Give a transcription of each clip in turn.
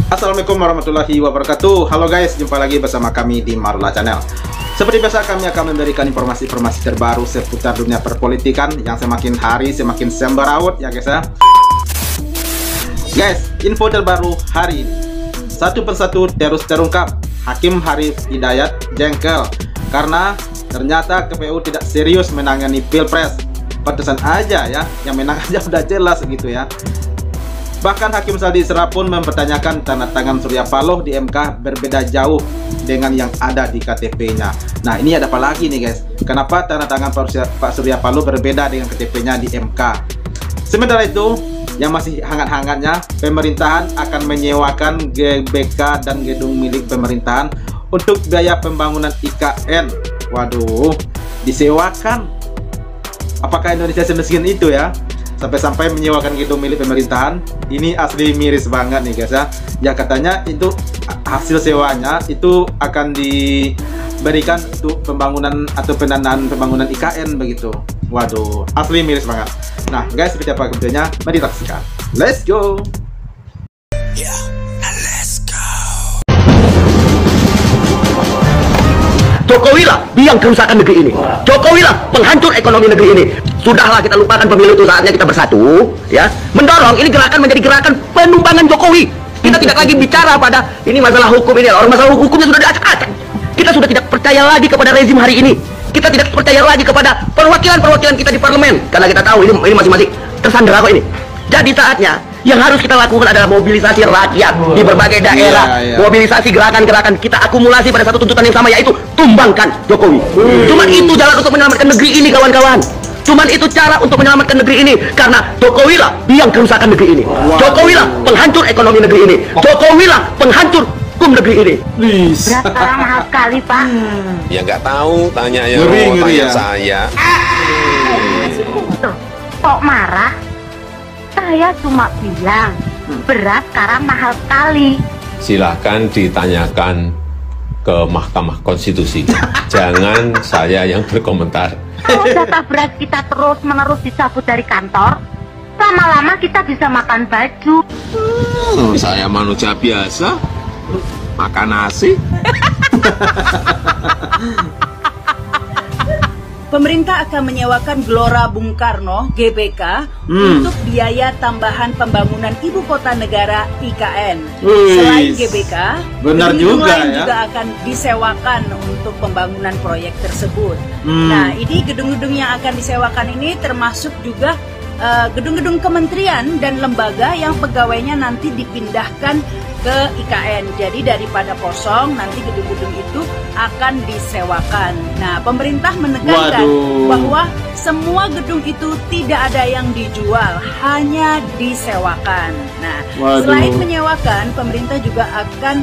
Assalamualaikum warahmatullahi wabarakatuh. Halo guys, jumpa lagi bersama kami di Marula Channel. Seperti biasa, kami akan memberikan informasi-informasi terbaru seputar dunia perpolitikan yang semakin hari semakin sembarawut ya guys ya. Guys, info terbaru hari ini. Satu persatu terus terungkap. Hakim Harif Hidayat jengkel karena ternyata KPU tidak serius menangani Pilpres. Pantesan aja ya, yang menang aja udah jelas gitu ya. Bahkan Hakim Saldi Isra pun mempertanyakan tanda tangan Surya Paloh di MK berbeda jauh dengan yang ada di KTP-nya. Nah, ini ada apa lagi nih guys? Kenapa tanda tangan Pak Surya Paloh berbeda dengan KTP-nya di MK? Sementara itu, yang masih hangat-hangatnya, pemerintahan akan menyewakan GBK dan gedung milik pemerintahan untuk biaya pembangunan IKN. Waduh, disewakan. Apakah Indonesia semiskin itu ya? Sampai-sampai menyewakan gedung milik pemerintahan. Ini asli miris banget nih guys ya. Ya katanya itu hasil sewanya itu akan diberikan untuk pembangunan atau pendanaan pembangunan IKN begitu. Waduh, asli miris banget. Nah guys, seperti apa kemudiannya? Mari kita saksikan. Let's go. Jokowi lah biang kerusakan negeri ini. Jokowi lah penghancur ekonomi negeri ini. Sudahlah, kita lupakan pemilu itu, saatnya kita bersatu ya, mendorong ini gerakan menjadi gerakan penumpangan Jokowi. Kita tidak lagi bicara pada ini masalah hukum ini. Orang masalah hukumnya sudah diacak-acak. Kita sudah tidak percaya lagi kepada rezim hari ini. Kita tidak percaya lagi kepada perwakilan-perwakilan kita di parlemen, karena kita tahu ini masing-masing tersandera kok ini. Jadi saatnya yang harus kita lakukan adalah mobilisasi rakyat di berbagai daerah, mobilisasi gerakan-gerakan, kita akumulasi pada satu tuntutan yang sama, yaitu tumbangkan Jokowi. Cuman itu jalan untuk menyelamatkan negeri ini, kawan-kawan. Cuman itu cara untuk menyelamatkan negeri ini, karena Jokowi lah biang kerusakan negeri ini. Jokowi lah penghancur ekonomi negeri ini. Jokowi lah penghancur hukum negeri ini. Berat sekarang mahal sekali, Pak. Ya nggak tahu, tanya ya, ngeri ya. Saya. Tuh, kok marah? Saya cuma bilang beras sekarang mahal sekali. Silahkan ditanyakan ke Mahkamah Konstitusi. Jangan saya yang berkomentar. Kalau data beras kita terus-menerus dicabut dari kantor, lama-lama kita bisa makan baju. Saya manusia biasa, makan nasi. Pemerintah akan menyewakan Gelora Bung Karno (GBK) untuk biaya tambahan pembangunan ibu kota negara (IKN). Selain GBK, benar gedung juga lain ya. juga akan disewakan untuk pembangunan proyek tersebut. Nah, ini gedung-gedung yang akan disewakan ini termasuk juga gedung-gedung kementerian dan lembaga yang pegawainya nanti dipindahkan ke IKN. Jadi daripada kosong, nanti gedung-gedung itu akan disewakan. Nah, pemerintah menekankan bahwa semua gedung itu tidak ada yang dijual, hanya disewakan. Nah, selain menyewakan, pemerintah juga akan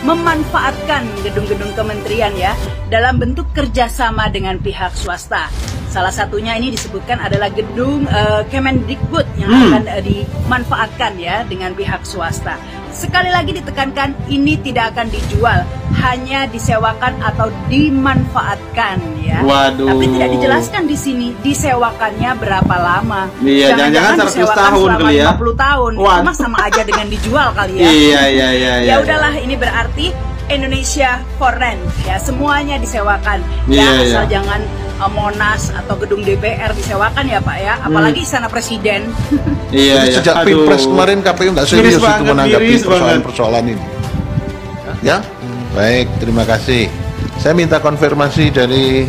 memanfaatkan gedung-gedung kementerian ya, dalam bentuk kerjasama dengan pihak swasta. Salah satunya ini disebutkan adalah gedung Kemendikbud yang akan dimanfaatkan ya dengan pihak swasta. Sekali lagi ditekankan, ini tidak akan dijual, hanya disewakan atau dimanfaatkan ya. Tapi tidak dijelaskan di sini disewakannya berapa lama. Iya, jangan-jangan 100 tahun kali ya. 50 tahun. Cuma sama aja dengan dijual kali ya. Iya. Ya udahlah, ini berarti Indonesia for rent ya, semuanya disewakan asal jangan Monas atau gedung DPR disewakan ya Pak ya, apalagi Istana Presiden. Iya. Sejak Pilpres kemarin KPU nggak serius itu menanggapi persoalan-persoalan ini. Ya, baik, terima kasih. Saya minta konfirmasi dari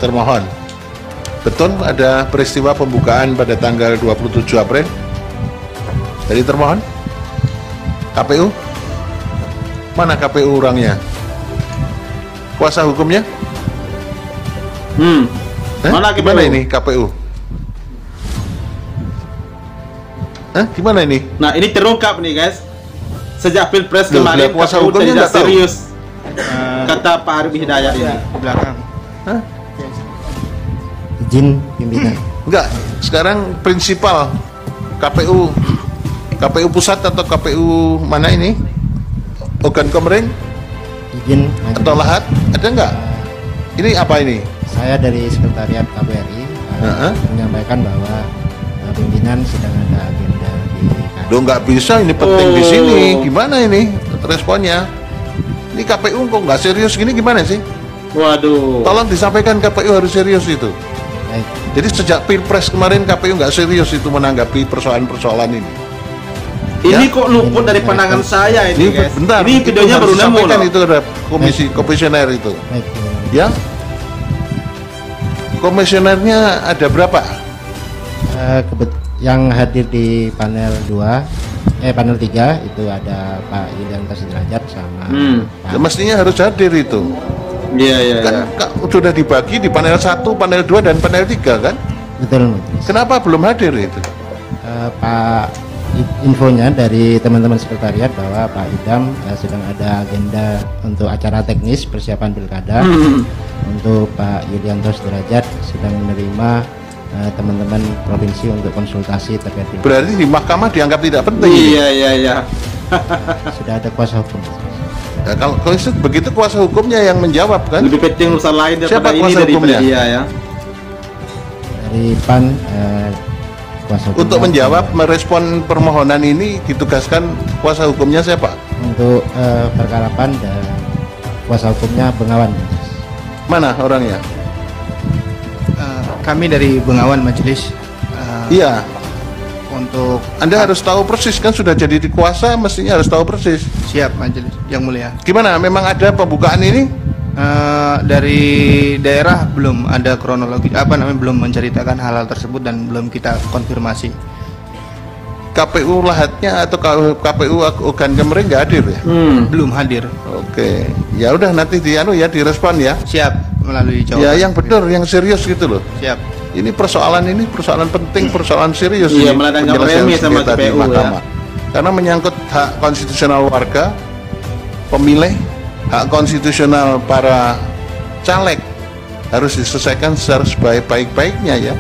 termohon. Betul ada peristiwa pembukaan pada tanggal 27 April dari termohon? KPU? Mana KPU orangnya? Kuasa hukumnya? Mana KPU? Gimana ini KPU? Gimana ini? Nah, ini terungkap nih guys. Sejak Pilpres Loh, kemarin kuasa KPU hukumnya tidak nggak tahu. serius. Kata Pak Harif Hidayat ini di belakang. Izin pimpinan. Enggak, sekarang prinsipal KPU pusat atau KPU mana ini? Organ Komering Izin atau Lahat? Ada enggak? Ini apa ini? Saya dari Sekretariat KBRI menyampaikan bahwa pimpinan sedang ada agenda di Loh nggak bisa, ini penting di sini. Gimana ini responnya? Ini KPU kok nggak serius gini gimana sih? Waduh. Tolong disampaikan KPU harus serius itu. Baik. Jadi sejak Pilpres kemarin KPU nggak serius itu menanggapi persoalan-persoalan ini. Ini Ya? kok luput dari pandangan saya ini, guys. Bentar, Ini itu videonya harus baru nemu disampaikan loh. itu ada komisioner itu. Baik. Ya? Komisionernya ada berapa? Yang hadir di panel 3 itu ada Pak Yulianto Sudrajat sama Pak Mestinya harus hadir itu. Iya, iya, Kan iya. sudah dibagi di panel 1, panel 2 dan panel 3 kan? Betul, Majelis. Kenapa belum hadir itu? Pak, infonya dari teman-teman sekretariat bahwa Pak Idam sedang ada agenda untuk acara teknis persiapan pilkada. Untuk Pak Yulianto Sudrajat sedang menerima teman-teman provinsi untuk konsultasi terkait pilkada. Berarti di mahkamah dianggap tidak penting. Iya, iya, iya. Sudah ada kuasa hukum. Ya, kalau itu begitu kuasa hukumnya yang menjawab kan? Lebih penting urusan lain daripada Siapa ini kuasa daripada hukumnya? iya ya. Dari PAN kuasa hukum Untuk menjawab merespon permohonan ini ditugaskan kuasa hukumnya siapa? untuk perkara PAN dan kuasa hukumnya Bengawan. Mana orangnya? Kami dari Bengawan Majelis. Iya, Untuk Anda harus tahu persis kan, sudah jadi di kuasa mestinya harus tahu persis. siap Majelis yang mulia. Gimana? Memang ada pembukaan ini? Dari daerah belum ada kronologi belum menceritakan hal-hal tersebut dan belum kita konfirmasi. KPU lahatnya atau KPU organ Kemering nggak hadir ya? Belum hadir. Oke, ya udah nanti direspon ya. Siap melalui jawaban. Ya yang benar, yang serius gitu loh. Siap. Ini persoalan penting, persoalan serius. Iya, ini, malah dianggap penyelesaian remeh sama sengketa di KPU, mahkamah. Karena menyangkut hak konstitusional warga, pemilih, hak konstitusional para caleg harus diselesaikan secara sebaik-baiknya ya.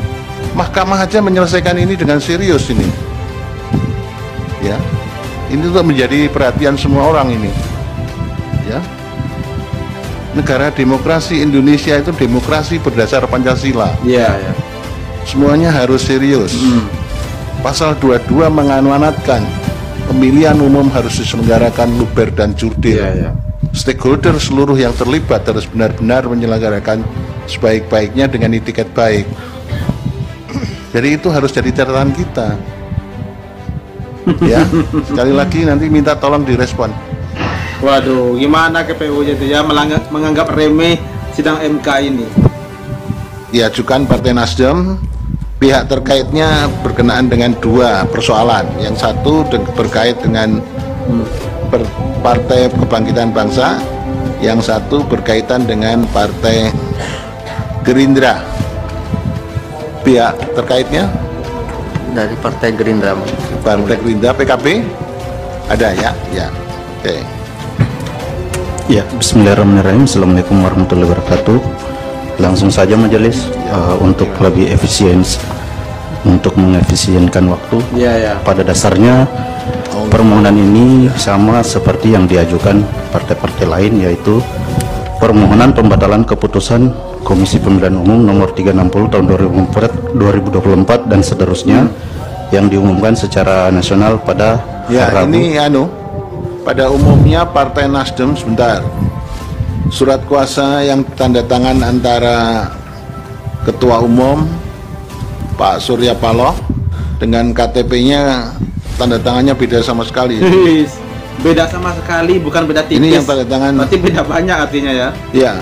Mahkamah aja menyelesaikan ini dengan serius ini. Ya. Ini untuk menjadi perhatian semua orang ini. Ya. Negara demokrasi Indonesia itu demokrasi berdasar Pancasila. Iya, iya. Semuanya harus serius. Pasal 22 mengamanatkan pemilihan umum harus diselenggarakan luber dan jurdil. Iya, iya. Stakeholder seluruh yang terlibat harus benar-benar menyelenggarakan sebaik-baiknya dengan itikat baik. Jadi itu harus jadi catatan kita. Ya, sekali lagi nanti minta tolong direspon. Waduh, gimana KPU-nya itu ya menganggap remeh sidang MK ini? Diajukan Partai Nasdem, pihak terkaitnya berkenaan dengan dua persoalan. Yang satu berkait dengan Partai Kebangkitan Bangsa, yang satu berkaitan dengan Partai Gerindra. Pihak terkaitnya Dari Partai Gerindra. Partai Gerindra, PKB ada ya? Ya, oke. Ya, bismillahirrahmanirrahim. Assalamualaikum warahmatullahi wabarakatuh. Langsung saja majelis, untuk lebih efisiensi, untuk mengefisienkan waktu. Iya, iya. Pada dasarnya permohonan ini sama seperti yang diajukan partai-partai lain, yaitu permohonan pembatalan keputusan Komisi Pemilihan Umum nomor 360 tahun 2024 dan seterusnya yang diumumkan secara nasional pada Ya, Rabu. ini pada umumnya Partai Nasdem, sebentar, surat kuasa yang tanda tangan antara Ketua Umum Pak Surya Paloh dengan KTP-nya tanda tangannya beda sama sekali. Beda sama sekali, bukan beda tipis. Ini yang tanda tangan. Berarti beda banyak artinya ya. Ya.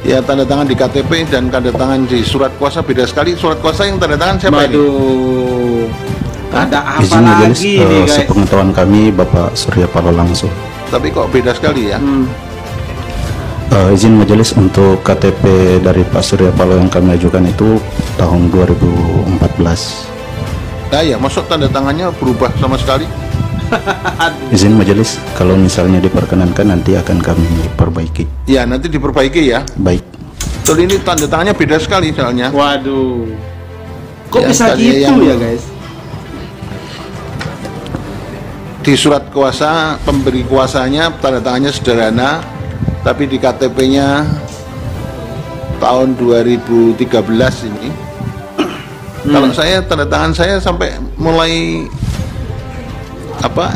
Ya, tanda tangan di KTP dan tanda tangan di surat kuasa beda sekali. Surat kuasa yang tanda tangan siapa ini? Waduh. Ada apa Izin majelis, lagi nih guys? sepengetahuan kami Bapak Surya Paloh langsung. Tapi kok beda sekali ya? Izin majelis, untuk KTP dari Pak Surya Paloh yang kami ajukan itu tahun 2014. Nah ya, masuk tanda tangannya berubah sama sekali. Izin majelis, kalau misalnya diperkenankan nanti akan kami perbaiki. Ya, nanti diperbaiki ya. Baik. Betul, ini tanda tangannya beda sekali soalnya. Waduh. Kok Ya, bisa tadi gitu yang- ya guys? Di surat kuasa pemberi kuasanya tanda tangannya sederhana, tapi di KTP-nya tahun 2013 ini Kalau saya tanda tangan saya sampai mulai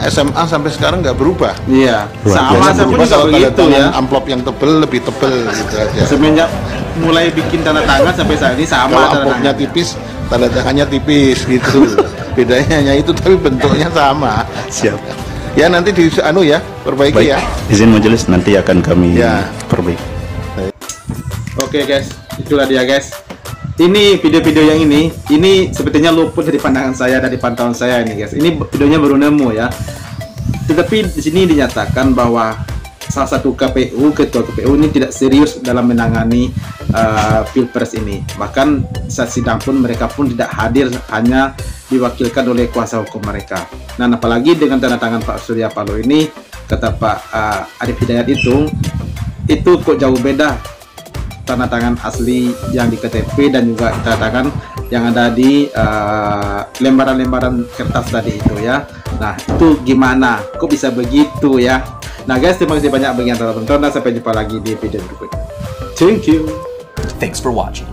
SMA sampai sekarang nggak berubah. Iya. Sama Biasanya saya pun berubah juga kalau tanda begitu tangan ya. amplop yang tebel lebih tebel gitu aja. Semenjak mulai bikin tanda tangan sampai saat ini sama Kalau tanda amplopnya tangannya. tipis, tanda tangannya tipis gitu. Bedanya hanya itu, tapi bentuknya sama. Siap. Ya nanti di perbaiki Baik, ya. izin majelis nanti akan kami Ya. perbaiki. Oke guys, itulah dia guys. Ini video-video yang ini sepertinya luput dari pandangan saya, dari pantauan saya ini guys. Ini videonya baru nemu ya. Tetapi di sini dinyatakan bahwa salah satu ketua KPU ini tidak serius dalam menangani pilpres ini. Bahkan saat sidang pun mereka pun tidak hadir, hanya diwakilkan oleh kuasa hukum mereka. Nah, apalagi dengan tanda tangan Pak Surya Paloh ini, kata Pak Arief Hidayat itu kok jauh beda tanda tangan asli yang di KTP dan juga tanda tangan yang ada di lembaran-lembaran kertas tadi itu ya. Nah, itu gimana? Kok bisa begitu ya? Nah guys, terima kasih banyak bagi yang telah menonton dan sampai jumpa lagi di video berikutnya. Thank you. Thanks for watching.